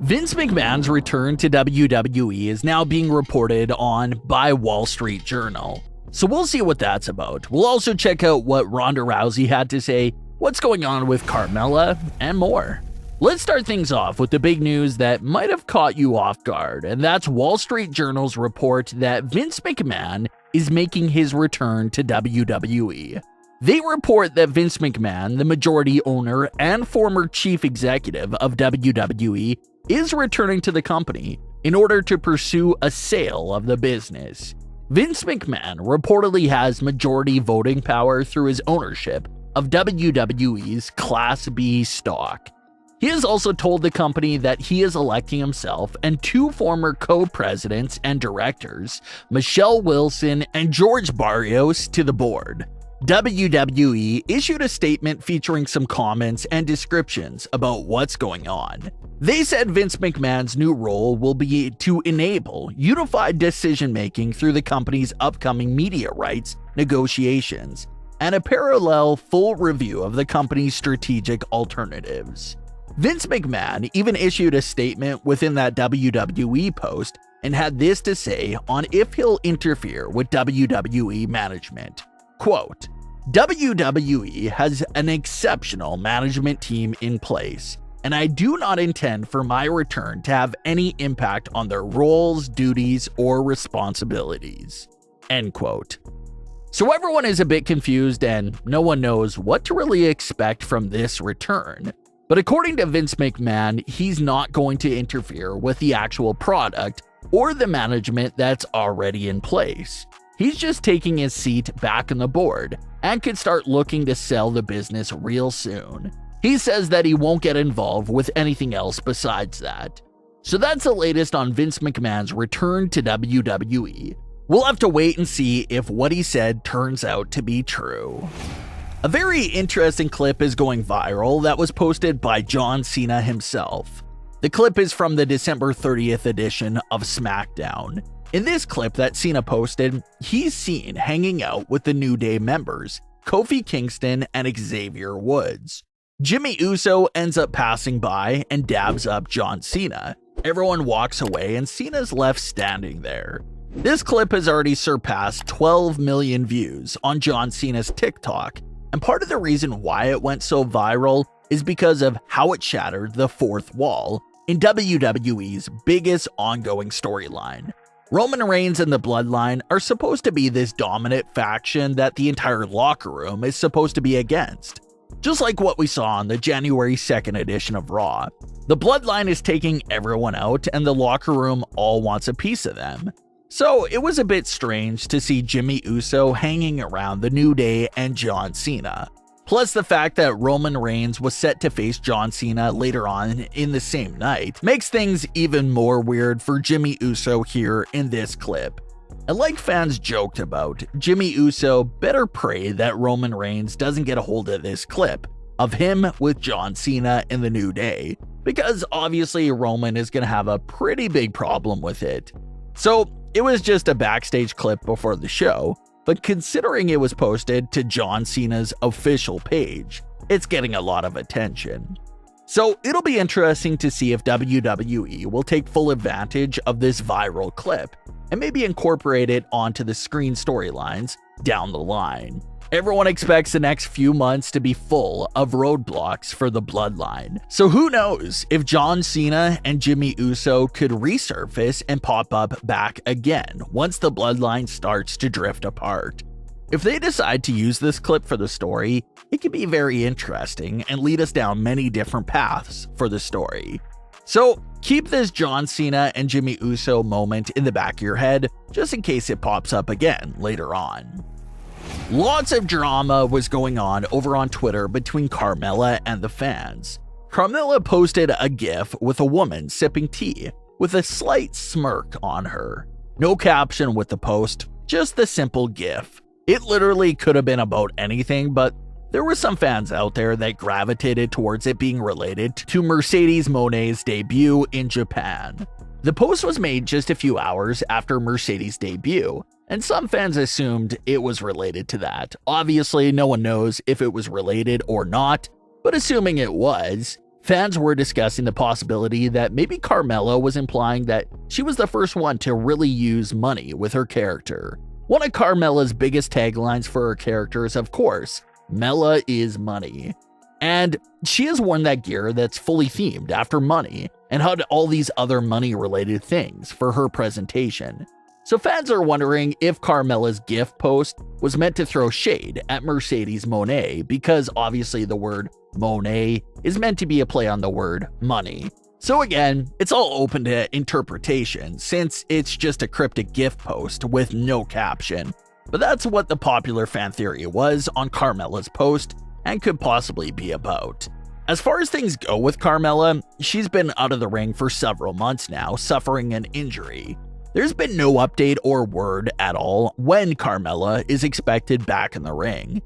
Vince McMahon's return to WWE is now being reported on by Wall Street Journal. So we'll see what that's about. We'll also check out what Ronda Rousey had to say, what's going on with Carmella, and more. Let's start things off with the big news that might have caught you off guard, and that's Wall Street Journal's report that Vince McMahon is making his return to WWE. They report that Vince McMahon, the majority owner and former chief executive of WWE, is returning to the company in order to pursue a sale of the business. Vince McMahon reportedly has majority voting power through his ownership of WWE's Class B stock. He has also told the company that he is electing himself and two former co-presidents and directors, Michelle Wilson and George Barrios, to the board. WWE issued a statement featuring some comments and descriptions about what's going on. They said Vince McMahon's new role will be to enable unified decision-making through the company's upcoming media rights negotiations and a parallel full review of the company's strategic alternatives. Vince McMahon even issued a statement within that WWE post and had this to say on if he'll interfere with WWE management. Quote, WWE has an exceptional management team in place, and I do not intend for my return to have any impact on their roles, duties, or responsibilities. End quote. So everyone is a bit confused and no one knows what to really expect from this return. But according to Vince McMahon, he's not going to interfere with the actual product or the management that's already in place. He's just taking his seat back on the board and could start looking to sell the business real soon. He says that he won't get involved with anything else besides that. So that's the latest on Vince McMahon's return to WWE. We'll have to wait and see if what he said turns out to be true. A very interesting clip is going viral that was posted by John Cena himself. The clip is from the December 30th edition of Smackdown. In this clip that Cena posted, he's seen hanging out with the New Day members, Kofi Kingston and Xavier Woods. Jimmy Uso ends up passing by and dabs up John Cena. Everyone walks away and Cena's left standing there. This clip has already surpassed 12 million views on John Cena's TikTok, and part of the reason why it went so viral is because of how it shattered the fourth wall in WWE's biggest ongoing storyline. Roman Reigns and the Bloodline are supposed to be this dominant faction that the entire locker room is supposed to be against. Just like what we saw on the January 2nd edition of Raw. The Bloodline is taking everyone out and the locker room all wants a piece of them. So it was a bit strange to see Jimmy Uso hanging around the New Day and John Cena. Plus the fact that Roman Reigns was set to face John Cena later on in the same night makes things even more weird for Jimmy Uso here in this clip. And like fans joked about, Jimmy Uso better pray that Roman Reigns doesn't get a hold of this clip of him with John Cena in the New Day, because obviously Roman is going to have a pretty big problem with it. So it was just a backstage clip before the show, but considering it was posted to John Cena's official page, it's getting a lot of attention. So it'll be interesting to see if WWE will take full advantage of this viral clip and maybe incorporate it onto the screen storylines down the line. Everyone expects the next few months to be full of roadblocks for the Bloodline. So who knows if John Cena and Jimmy Uso could resurface and pop up back again once the Bloodline starts to drift apart. If they decide to use this clip for the story, it could be very interesting and lead us down many different paths for the story. So keep this John Cena and Jimmy Uso moment in the back of your head just in case it pops up again later on. Lots of drama was going on over on Twitter between Carmella and the fans. Carmella posted a GIF with a woman sipping tea with a slight smirk on her. No caption with the post, just the simple GIF. It literally could have been about anything, but there were some fans out there that gravitated towards it being related to Mercedes Moné's debut in Japan. The post was made just a few hours after Mercedes' debut, and some fans assumed it was related to that. Obviously, no one knows if it was related or not, but assuming it was, fans were discussing the possibility that maybe Carmella was implying that she was the first one to really use money with her character. One of Carmella's biggest taglines for her character is, of course, "Mella is money." And she has worn that gear that's fully themed after money and had all these other money-related things for her presentation. So fans are wondering if Carmella's gift post was meant to throw shade at Mercedes Moné, because obviously the word Moné is meant to be a play on the word money. So again, it's all open to interpretation since it's just a cryptic gift post with no caption. But that's what the popular fan theory was on Carmella's post and could possibly be about. As far as things go with Carmella, she's been out of the ring for several months now, suffering an injury. There's been no update or word at all when Carmella is expected back in the ring.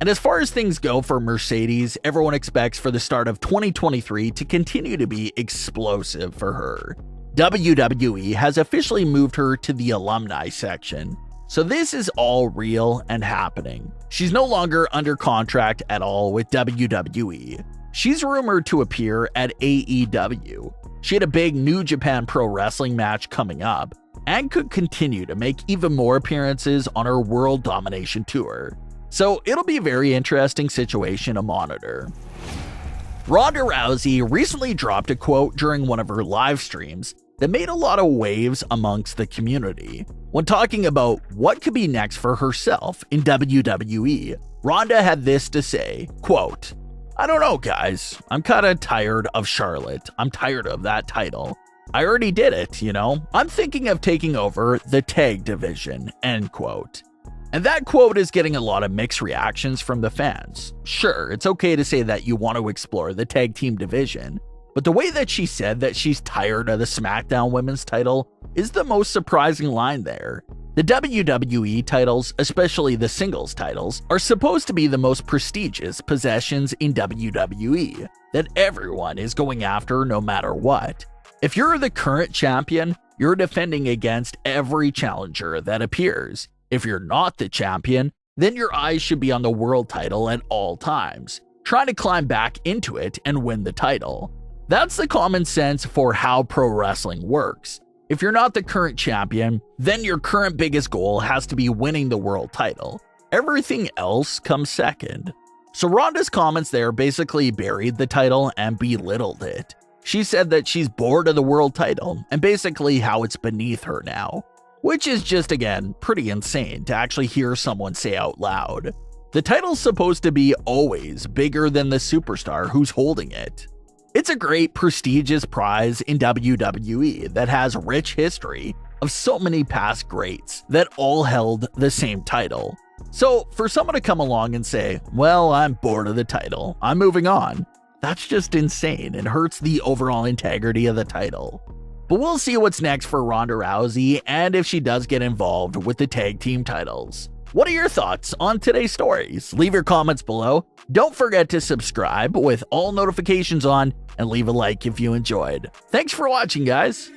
And as far as things go for Mercedes, everyone expects for the start of 2023 to continue to be explosive for her. WWE has officially moved her to the alumni section. So this is all real and happening. She's no longer under contract at all with WWE. She's rumored to appear at AEW. She had a big New Japan Pro Wrestling match coming up and could continue to make even more appearances on her World Domination Tour. So it'll be a very interesting situation to monitor. Ronda Rousey recently dropped a quote during one of her live streams that made a lot of waves amongst the community. When talking about what could be next for herself in WWE, Ronda had this to say, quote, "I don't know, guys. I'm kinda tired of Charlotte. I'm tired of that title. I already did it, you know? I'm thinking of taking over the tag division," end quote. And that quote is getting a lot of mixed reactions from the fans. Sure, it's okay to say that you want to explore the tag team division, but the way that she said that she's tired of the Smackdown women's title is the most surprising line there. The WWE titles, especially the singles titles, are supposed to be the most prestigious possessions in WWE that everyone is going after no matter what. If you're the current champion, you're defending against every challenger that appears. If you're not the champion, then your eyes should be on the world title at all times, trying to climb back into it and win the title. That's the common sense for how pro wrestling works. If you're not the current champion, then your current biggest goal has to be winning the world title. Everything else comes second. So Ronda's comments there basically buried the title and belittled it. She said that she's bored of the world title and basically how it's beneath her now, which is just, again, pretty insane to actually hear someone say out loud. The title's supposed to be always bigger than the superstar who's holding it. It's a great, prestigious prize in WWE that has rich history of so many past greats that all held the same title. So for someone to come along and say, "Well, I'm bored of the title, I'm moving on," that's just insane and hurts the overall integrity of the title. But we'll see what's next for Ronda Rousey and if she does get involved with the tag team titles. What are your thoughts on today's stories? Leave your comments below. Don't forget to subscribe with all notifications on and leave a like if you enjoyed. Thanks for watching, guys.